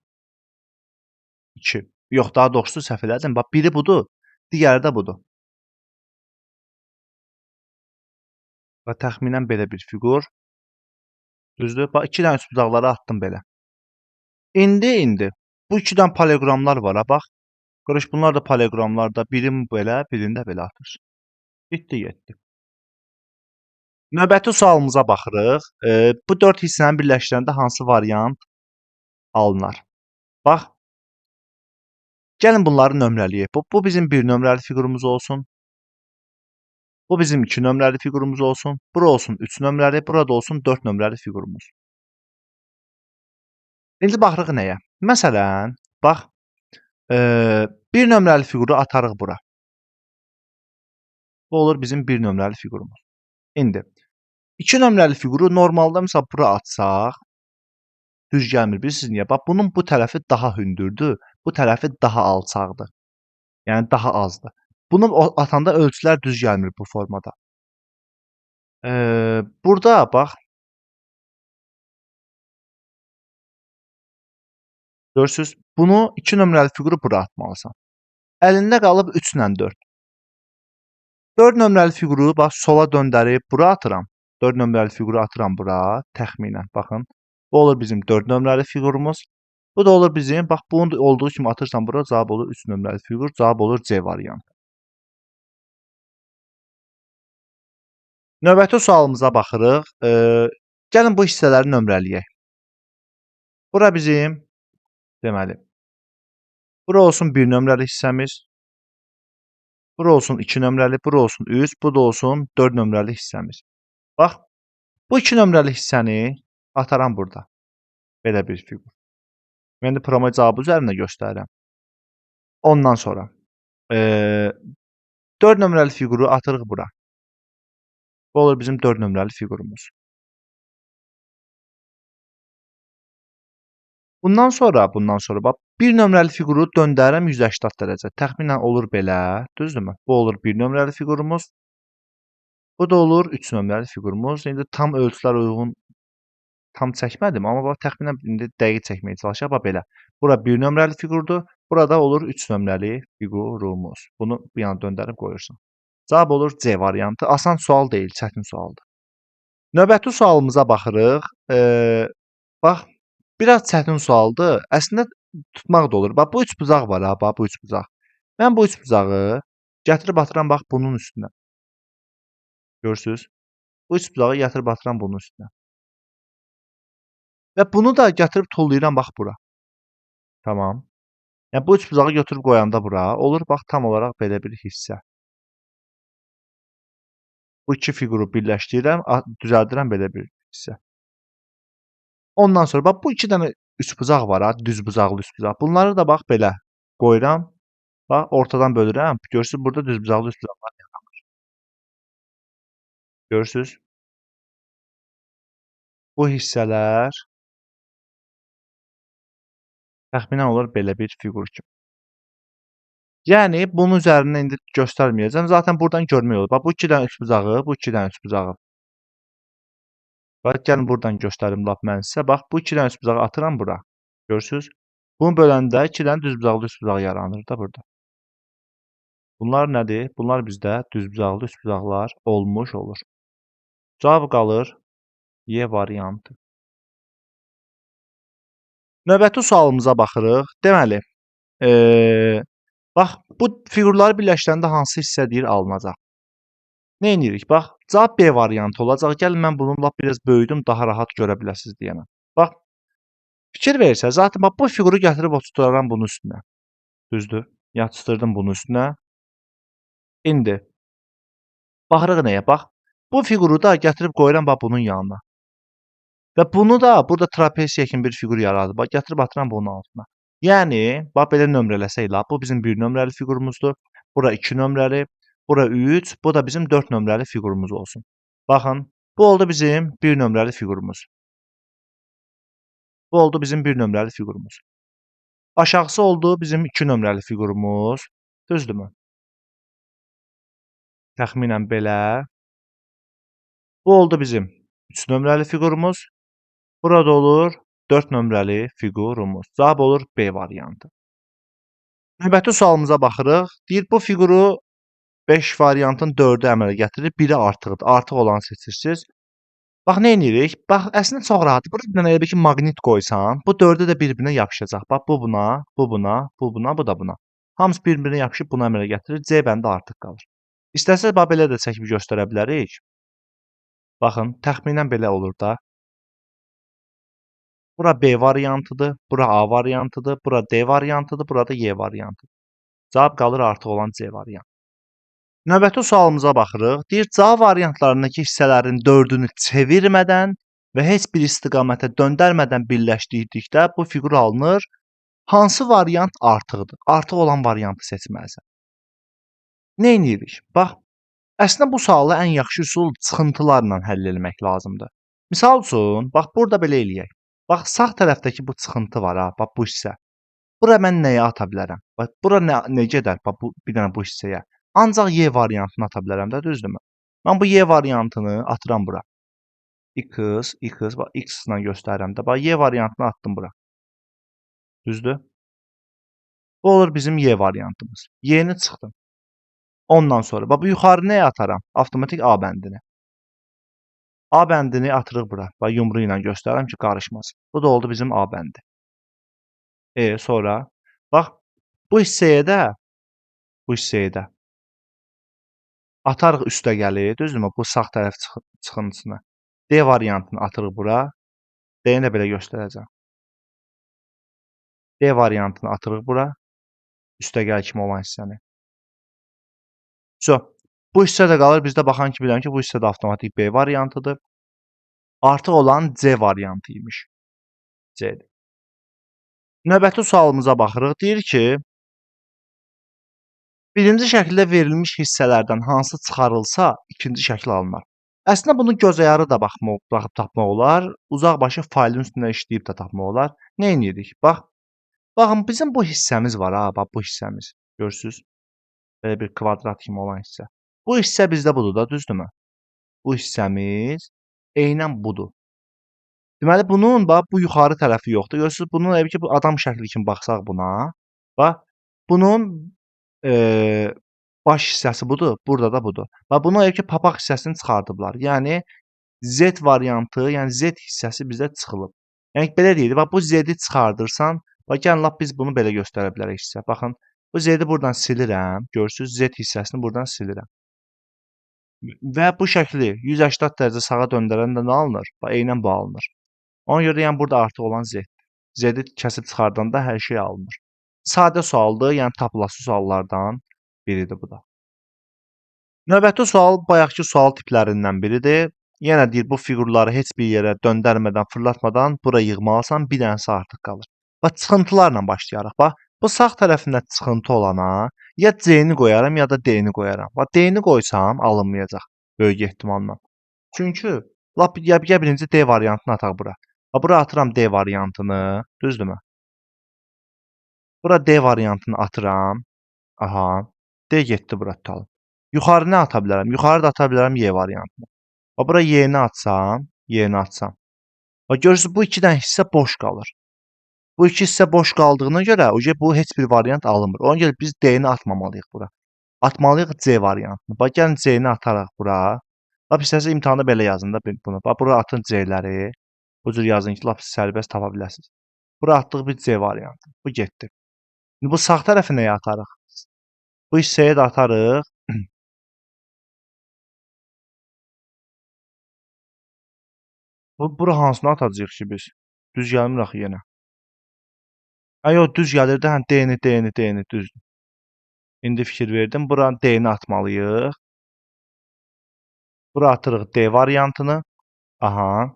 2. Yox, daha doğrusu səhv elədim. Bax, biri budur, digəri də budur. Və təxminən belə bir fiqur. Düzdür? Bax, 2 dənə üçbucaqları atdım belə. İndi bu 2 dənə poleqramlar var ha, bax. Qardaş, bunlar da poleqramlarda. Birini belə, birini də belə atır. Bitdi, getdi. Növbəti sualımıza baxırıq. Bu 4 hissəni birləşdirəndə hansı variant alınır? Bax, gəlin bunları nömrələyək. Bu bizim 1 nömrəli fiqurumuz olsun. Bu bizim 2 nömrəli fiqurumuz olsun. Bura olsun 3 nömrəli, burada olsun 4 nömrəli fiqurumuz. İndi baxırıq nəyə? Məsələn, bax, 1 nömrəli fiquru atarıq bura. Bu olur bizim 1 nömrəli fiqurumuz. İndi 2 nömrəli fiquru normalda məsəl bura atsaq, düz gəlmir. Bilirsiniz niyə? Bax, bunun bu tərəfi daha hündürdür, bu tərəfi daha alçaqdır. Yəni daha azdır. Bunu atanda ölçülər düz gəlmir bu formada. Burada bax, görürsüz, bunu 2 nömrəli fiquru bura atmalısan. Əlində qalıb 3 ilə 4. 4 nömrəli fiquru bax sola döndərib bura atıram. 4 nömrəli fiquru atıram bura, təxminən. Baxın, bu olur bizim 4 nömrəli fiqurumuz. Bu da olur bizim, bax bunun olduğu kimi atırsan bura, cavab olur 3 nömrəli fiqur, cavab olur C variantı. Növbəti sualımıza baxırıq. Gəlin bu hissələri nömrələyək. Bura bizim, deməli, bura olsun 1 nömrəli hissəmiz. Bura olsun 2 nömrəli, bura olsun 3, bu da olsun 4 nömrəli hissəmiz. Bax, bu 2 nömrəli hissəni ataram burada. Belə bir fiqur. Mən də promo cavabı üzərində göstərirəm. Ondan sonra 4 nömrəli fiquru atırıq bura. Bu olur bizim 4 nömrəli fiqurumuz. Bundan sonra bax 1 nömrəli fiquru döndərirəm 180 dərəcə. Təxminən olur belə, düzdürmü? Bu olur 1 nömrəli fiqurumuz. Bu da olur 3 nömrəli fiqurumuz. İndi tam ölçülər uyğun tam çəkmədim, amma bax təxminən indi dəqiq çəkməyə çalışaq. Bax belə. Bura 1 nömrəli fiqurdur. Burada olur 3 nömrəli fiqurumuz. Bunu bir yana döndərib qoyursan. Cavab olur C variantı. Asan sual deyil, çətin sualdır. Növbəti sualımıza baxırıq. Bax, biraz çətin sualdır. Əslində tutmaq da olur. Bax, bu üçbucaq var ha, bax bu üçbucaq. Mən bu üçbucağı gətirib atıram bax bunun üstünə. Görürsüz? Bu üçbucağı gətirib atıram bunun üstünə. Və bunu da gətirib tullayıram bax bura. Tamam. Yəni bu üçbucağı götürüb qoyanda bura olur bax tam olaraq belə bir hissə. Bu iki fiquru birləşdirirəm, düzəldirəm belə bir hissə. Ondan sonra bax bu 2 dənə üçbucaq var ha, düzbucaqlı üçbucaq. Bunları da bax belə qoyuram. Bax ortadan bölürəm. Görürsüz burada düzbucaqlı üçbucaqlar yaranır. Görürsüz? Bu hissələr təxminən olur belə bir fiqur kimi. Yəni bunun üzərində indi göstərməyəcəm. Zaten buradan görmək olur. Bax bu 2 dənə üçbucağı, bu 2 dənə üçbucağı Bax, gəlin buradan göstərim lap mən sizə. Bax, bu 2 dənə üst bucağı atıram bura. Görürsüz? Bunu böləndə 2 dənə düzbucaqlı üst bucaq yaranır da burada. Bunlar nədir? Bunlar bizdə düzbucaqlı üst bucaqlar olmuş olur. Cavab qalır Y variantı. Növbəti sualımıza baxırıq. Deməli, bax, bu fiqurları birləşdirəndə hansı hissə deyir alınacaq? Nə edirik? Bax, cavab B variantı olacaq. Gəlin mən bunu lap biraz böyüdüm, daha rahat görə biləsiniz deyənə. Bax, fikir verirsəz, zaten bax bu fiquru gətirib oturtduram bunun üstünə. Düzdür? Yatışdırdım bunun üstünə. İndi baxırıq nəyə? Bax, bu fiquru da gətirib qoyuram bax bunun yanına. Və bunu da burada trapesiya kimi bir fiqur yaradır. Bax, gətirib atıram bunun altına. Yəni, bax belə nömrələsək la, bu bizim 1 nömrəli fiqurumuzdur. Bura 2 nömrəli, bura 3, bu da bizim 4 nömrəli fiqurumuz olsun. Baxın, bu oldu bizim 1 nömrəli fiqurumuz. Bu oldu bizim 1 nömrəli fiqurumuz. Aşağısı oldu bizim 2 nömrəli fiqurumuz. Düzdürmü? Təxminən belə. Bu oldu bizim 3 nömrəli fiqurumuz. Burada olur 4 nömrəli fiqurumuz. Cavab olur B variantı. Növbəti sualımıza baxırıq. Deyir, bu fiquru 5 variantın 4-ü əmələ gətirir, biri artıqdır. Artıq olanı seçirsiniz. Bax, nə edirik? Bax, əslində çox rahatdır. Burada bir dənə elə bil ki, maqnit qoysan, bu 4-ü də bir-birinə yapışacaq. Bax, bu buna, bu buna, bu buna, bu da buna. Hamısı bir-birinə yapışıb bunu əmələ gətirir. C bəndi artıq qalır. İstəsəz, bax, belə də çəkib göstərə bilərik. Baxın, təxminən belə olur da. Bura B variantıdır, bura A variantıdır, bura D variantıdır, burada Y variantıdır. Cavab qalır artıq olan C variantı. Növbəti sualımıza baxırıq. Deyir, cavab variantlarındakı hissələrin 4-ünü çevirmədən və heç bir istiqamətə döndərmədən birləşdirdikdə bu fiqur alınır. Hansı variant artıqdır? Artıq olan variantı seçməlisən. Nə edirik? Bax, əslində bu sualı ən yaxşı üsul çıxıntılarla həll etmək lazımdır. Misal üçün, bax burada belə eləyək. Bax, sağ tərəfdəki bu çıxıntı var ha, bax bu hissə. Bura mən nəyə ata bilərəm? Bax, bura nə gedər? Bax, bir dənə bu hissəyə. Ancaq Y variantını ata bilərəm də, düzdürmü? Mən bu Y variantını atıram bura. X, bax, X ilə göstərirəm də. Bax, Y variantını atdım bura. Düzdür? Bu olur bizim Y variantımız. Y-ni çıxdım. Ondan sonra, bax, bu yuxarı nəyə ataram? Avtomatik A bəndini. A bəndini atırıq bura. Bax, yumru ilə göstərirəm ki, qarışmasın. Bu da oldu bizim A bəndi. Sonra, bax, bu hissəyə də atarıq üstə gəlir, düzdürmü? Bu sağ tərəf çıxıntısına. D variantını atırıq bura. D-ni də belə göstərəcəm. D variantını atırıq bura. Üstə gəl kimi olan hissəni. Bu hissə də qalır. Bizdə baxan ki, biləm ki, bu hissə də avtomatik B variantıdır. Artıq olan C variantı imiş. C-dir. Növbəti sualımıza baxırıq. Deyir ki, birinci şəkildə verilmiş hissələrdən hansı çıxarılsa, ikinci şəkil alınır. Əslində bunu göz ayarı da baxıb tapmaq olar. Uzaqbaşı faylın üstündə işləyib də tapmaq olar. Nə edirik? Bax, baxın, bizim bu hissəmiz var ha, bax bu hissəmiz. Görürsüz? Belə bir kvadrat kimi olan hissə. Bu hissə bizdə budur da, düzdürmü? Bu hissəmiz eynən budur. Deməli, bunun bax, bu yuxarı tərəfi yoxdur. Görürsüz, bunun elə ki, bu adam şəkli kimi baxsaq buna. Bax, bunun baş hissəsi budur, burada da budur. Bax, bunu elə ki, papaq hissəsini çıxardıblar. Yəni, Z variantı, yəni Z hissəsi bizdə çıxılıb. Yəni, belə deyilir, bax, bu Z-i çıxardırsan, bax, gəlin, lap biz bunu belə göstərə bilərik sizə. Baxın, bu Z-i buradan silirəm. Görürsüz, Z hissəsini buradan silirəm. Və bu şəkli 180 dərəcə sağa döndərəndə nə alınır? Bax, eynən bu alınır. Ona görə yəni burada artıq olan Z-dir. Z-i kəsib çıxardanda hər şey alınır. Sadə sualdır, yəni tapılası suallardan biridir bu da. Növbəti sual bayaqki sual tiplərindən biridir. Yenə deyir, bu fiqurları heç bir yerə döndərmədən, fırlatmadan bura yığmalısan, bir dənəsi artıq qalır. Bax, çıxıntılarla başlayarıq. Bax, bu sağ tərəfində çıxıntı olana ya C-ni qoyaram, ya da D-ni qoyaram. Bax, D-ni qoysam alınmayacaq böyük ehtimalla. Çünki lap ya birinci D variantını ataq bura. Bura atıram D variantını, düzdürmü? Bura D variantını atıram. Aha, D getdi bura tutalım. Yuxarı nə ata bilərəm? Yuxarı da ata bilərəm Y variantını. Bura Y-ni atsam, Y-ni atsam. Bax görürsüz bu 2 dənə hissə boş qalır. Bu 2 hissə boş qaldığına görə bu heç bir variant alınmır. Ona görə biz D-ni atmamalıyıq bura. Atmalıyıq C variantını. Bax gəlin C-ni ataraq bura. Lap istəsəz imtahanda belə yazın da bunu. Bax bura atın C-ləri. Bu cür yazın ki, lap sərbəst tapa biləsiniz. Bura atdıq bir C variantı. Bu getdi. İndi bu sağ tərəfi nəyə atarıq? Bu hissəyə də atarıq. Bura hansını atacağıq ki biz? Düz gəlmir axı yenə. Hə yox, düz gəlir də. Hə D-ni düzdür. İndi fikir verdim. Buranın D-ni atmalıyıq. Bura atırıq D variantını. Aha.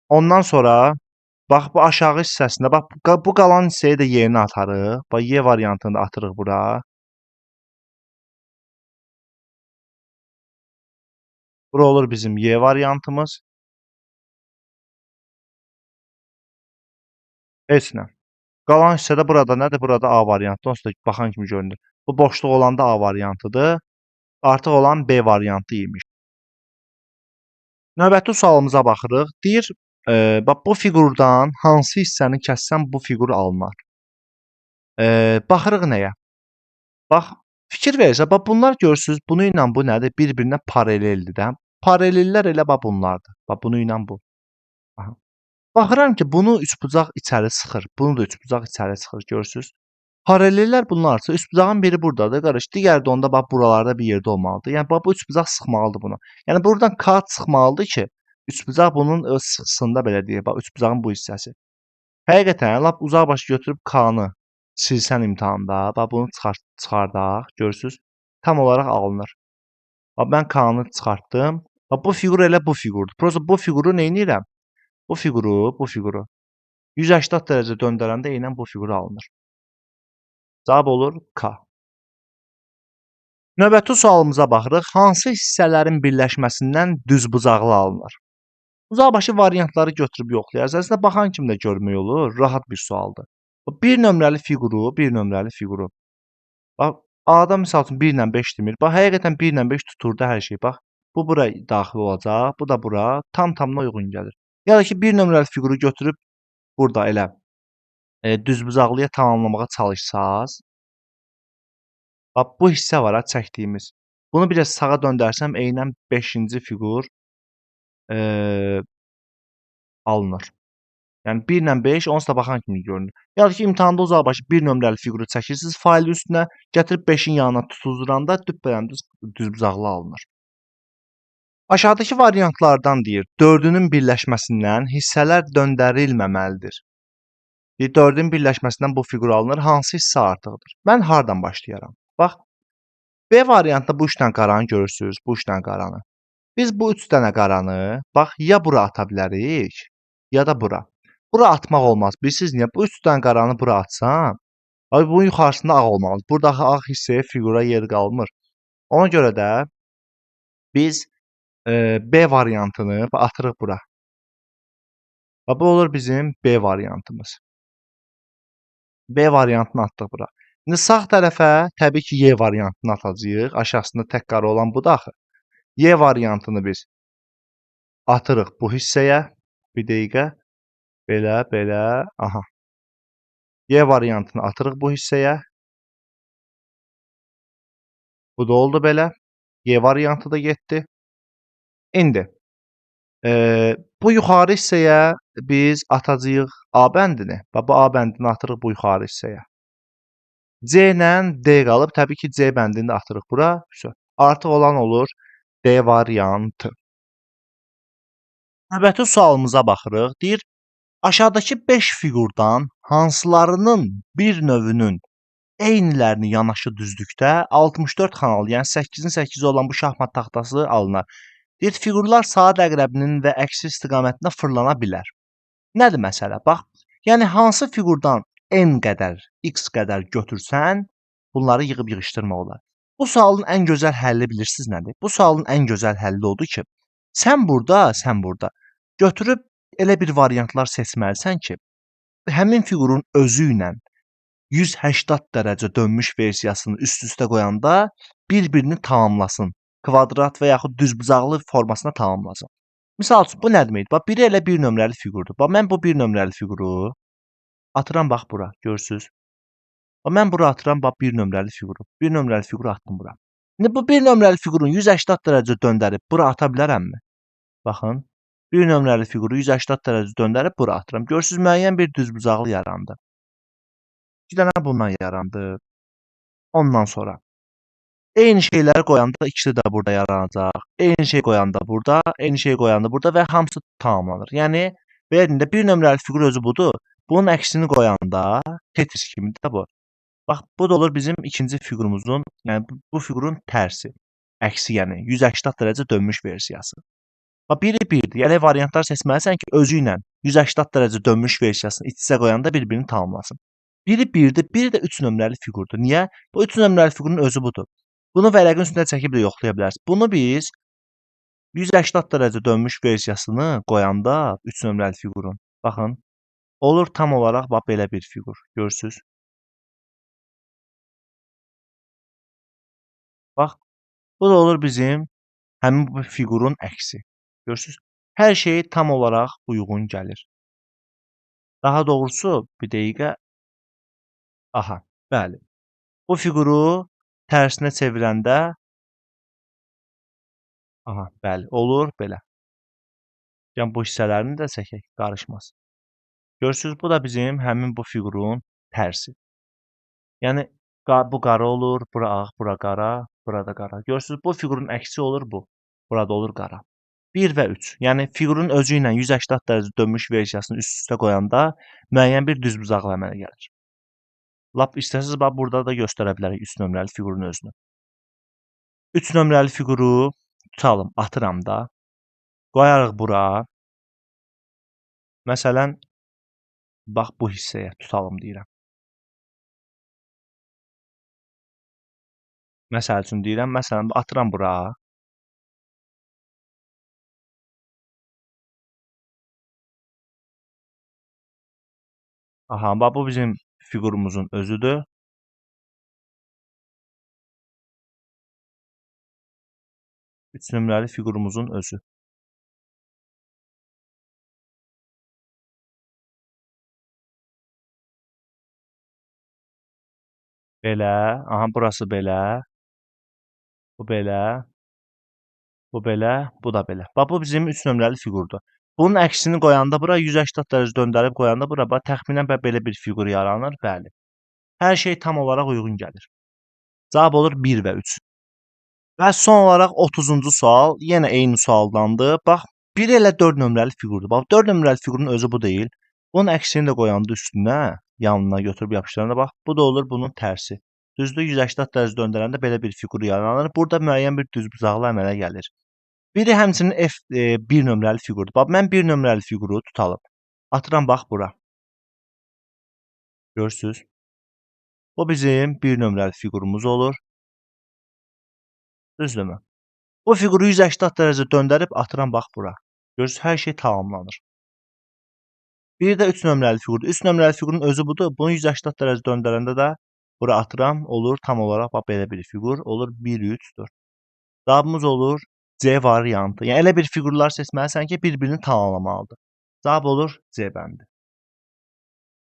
Ondan sonra bax bu aşağı hissəsində bax bu qalan hissəyə də Y-ni atarıq. Bax Y variantını da atırıq bura. Bura olur bizim Y variantımız. Heç nə. Qalan hissədə burada nədir? Burada A variantı. Onsuz da baxan kimi görünür. Bu boşluq olanda A variantıdır. Artıq olan B variantı imiş. Növbəti sualımıza baxırıq. Deyir, bax bu fiqurdan hansı hissəni kəssəm bu fiqur alınar? Baxırıq nəyə? Bax, fikir verirsə, bax bunlar görürsüz, bunu ilə bu nədir? Bir-birinə paraleldir də. Paralellər elə bax bunlardır. Bax bunu ilə bu. Aha. Baxıram ki, bunu üçbucaq içəri sıxır. Bunu da üçbucaq içəri sıxır, görürsüz? Paralellər bunlarsa üçbucağın biri burdadır, qardaş. Digəri də onda bax buralarda bir yerdə olmalıdır. Yəni bax bu üçbucaq sıxmalıdır bunu. Yəni buradan kağıt sıxmalıdır ki, üçbucaq bunun öz sıxsında belə deyək, bax üçbucağın bu hissəsi. Həqiqətən lap uzaq başı götürüb K-nı silsən imtahanda, bax bunu çıxardaq, görürsüz? Tam olaraq alınır. Bax mən K-nı çıxartdım. Bax bu fiqur elə bu fiqurdur. Prosta bu fiquru nə edirəm? Bu fiquru 180 dərəcə döndərəndə eynən bu fiquru alınır. Cavab olur K. Növbəti sualımıza baxırıq. Hansı hissələrin birləşməsindən düzbucaqlı alınır? Uzaqbaşı variantları götürüb yoxlayarız. Əslində baxan kimi də görmək olur. Rahat bir sualdır. Bir nömrəli fiquru. Bax, A-da misal üçün 1 ilə 5 demir. Bax, həqiqətən 1 ilə 5 tuturdu hər şey. Bax, bu bura daxil olacaq, bu da bura. Tam-tamına uyğun gəlir. Ya da ki, bir nömrəli fiquru götürüb burada elə düzbucaqlıya tamamlamağa çalışsaz. Bax, bu hissə var ha, çəkdiyimiz. Bunu biraz sağa döndərsəm, eynən 5-ci fiqur alınır. Yəni 1 ilə 5 onsuz da baxan kimi görünür. Ya da ki, imtahanda uzaqbaşı bir nömrəli fiquru çəkirsiniz, failin üstünə gətirib 5-in yanına tutuzduranda düppələndiz düzbucaqlı alınır. Aşağıdakı variantlardan deyir, 4-ünün birləşməsindən hissələr döndərilməməlidir. 4-ün birləşməsindən bu fiqur alınır, hansı hissə artıqdır? Mən hardan başlayaram? Bax, B variantında bu 3 dənə qaranı görürsünüz, bu 3 dənə qaranı. Biz bu 3 dənə qaranı, bax, ya bura ata bilərik, ya da bura. Bura atmaq olmaz. Bilirsiniz niyə? Bu 3 dənə qaranı bura atsam, bunun yuxarısında ağ olmalıdır. Burada ağ hissəyə, fiqura yer qalmır. Ona görə də biz B variantını atırıq bura. Bu olur bizim B variantımız. B variantını atdıq bura. İndi sağ tərəfə təbii ki, Y variantını atacağıq. Aşağısında tək qara olan bu da axı. Y variantını biz atırıq bu hissəyə. Bir dəqiqə. Belə, aha. Y variantını atırıq bu hissəyə. Bu da oldu belə. Y variantı da getdi. İndi bu yuxarı hissəyə biz atacağıq A bəndini. Bu A bəndini atırıq bu yuxarı hissəyə. C ilə D qalıb. Təbii ki, C bəndini də atırıq bura. Artıq olan olur D variantı. Növbəti sualımıza baxırıq. Deyir, aşağıdakı 5 fiqurdan hansılarının bir növünün eynilərini yanaşı düzlükdə 64 xanal, yəni 8-in 8-i olan bu şahmat taxtası alınar. Deyir, fiqurlar saat əqrəbinin və əksi istiqamətində fırlana bilər. Nədir məsələ? Bax, yəni hansı fiqurdan n qədər, x qədər götürsən, bunları yığıb yığışdırmaq olar. Bu sualın ən gözəl həlli bilirsiniz nədir? Bu sualın ən gözəl həlli odur ki, sən burada götürüb elə bir variantlar seçməlisən ki, həmin fiqurun özü ilə 180 dərəcə dönmüş versiyasını üst-üstə qoyanda bir-birini tamamlasın. Kvadrat və yaxud düzbucaqlı formasına tamamlasın. Misal üçün, bu nə deməkdir? Bax, biri elə 1 nömrəli fiqurdur. Bax, mən bu 1 nömrəli fiquru atıram bax bura, görürsüz? Bax, mən bura atıram bax 1 nömrəli fiquru. 1 nömrəli fiquru atdım bura. İndi bu 1 nömrəli fiqurun 180 dərəcə döndərib bura ata bilərəmmi? Baxın, 1 nömrəli fiquru 180 dərəcə döndərib bura atıram. Görürsüz, müəyyən bir düzbucaqlı yarandı. 2 dənə bundan yarandı. Ondan sonra eyni şeyləri qoyanda ikisi də burada yaranacaq. Eyni şey qoyanda burada, eyni şey qoyanda burada və hamısı tamamlanır. Yəni, belə 1 nömrəli fiqur özü budur. Bunun əksini qoyanda Tetris kimidir də bu. Bax, bu da olur bizim ikinci fiqurumuzun, yəni bu fiqurun tərsi. Əksi, yəni 180 dərəcə dönmüş versiyası. Bax, biri 1-dir. Yəni variantlar seçməlisən ki, özü ilə 180 dərəcə dönmüş versiyasını iç-içə qoyanda bir-birini tamamlasın. Biri 1-dir, biri də 3 nömrəli fiqurdur. Niyə? Bu 3 nömrəli fiqurun özü budur. Bunu vərəqin üstünə çəkib də yoxlaya bilərsiniz. Bunu biz 180 dərəcə dönmüş versiyasını qoyanda 3 nömrəli fiqurun, baxın, olur tam olaraq bax belə bir fiqur. Görürsüz? Bax, bu da olur bizim həmin bu fiqurun əksi. Görürsüz? Hər şey tam olaraq uyğun gəlir. Daha doğrusu, bir dəqiqə. Aha, bəli. Bu fiquru tərsinə çevirəndə, aha, bəli, olur belə. Yəni bu hissələrini də çəkək, qarışmasın. Görürsüz, bu da bizim həmin bu fiqurun tərsi. Yəni bu qara olur, bura ağ, bura qara, burada qara. Görürsüz, bu fiqurun əksi olur bu. Burada olur qara. 1 və 3. Yəni fiqurun özü ilə 180 dərəcə dönmüş versiyasını üst-üstə qoyanda müəyyən bir düzbucaqlı əmələ gəlir. Lap istəsəz bax burada da göstərə bilərik 3 nömrəli fiqurun özünü. 3 nömrəli fiquru tutalım, atıram da. Qoyarıq bura. Məsələn, bax bu hissəyə tutalım deyirəm. Məsəl üçün deyirəm, məsələn, atıram bura. Aha, bax bu bizim fiqurumuzun özüdür. 3 nömrəli fiqurumuzun özü. Belə, aha burası belə. Bu belə. Bu belə, bu da belə. Bax bu bizim 3 nömrəli fiqurdur. Bunun əksini qoyanda bura 180 dərəcə döndərib qoyanda bura bax təxminən belə bir fiqur yaranır, bəli. Hər şey tam olaraq uyğun gəlir. Cavab olur 1 və 3. Və son olaraq 30-cu sual, yenə eyni sualdandır. Bax, biri elə 4 nömrəli fiqurdur. Bax, 4 nömrəli fiqurun özü bu deyil. Bunun əksini də qoyanda üstünə, yanına götürüb yapışdıranda bax, bu da olur bunun tərsi. Düzdür, 180 dərəcə döndərəndə belə bir fiqur yaranır. Burada müəyyən bir düzbucaqlı əmələ gəlir. Biri həmçinin F1 nömrəli fiqurdur. Bax, mən 1 nömrəli fiquru tutalım. Atıram bax bura. Görürsüz? Bu bizim 1 nömrəli fiqurumuz olur. Düzdürmü? Bu fiquru 180 dərəcə döndərib atıram bax bura. Görürsüz, hər şey tamamlanır. Biri də 3 nömrəli fiqurdur. 3 nömrəli fiqurun özü budur. Bunu 180 dərəcə döndərəndə də bura atıram, olur tam olaraq bax belə bir fiqur. Olur 1, 3, 4. Cavabımız olur C variantı. Yəni elə bir fiqurlar seçməlisən ki, bir-birini tamamlamalıdır. Cavab olur C bəndi.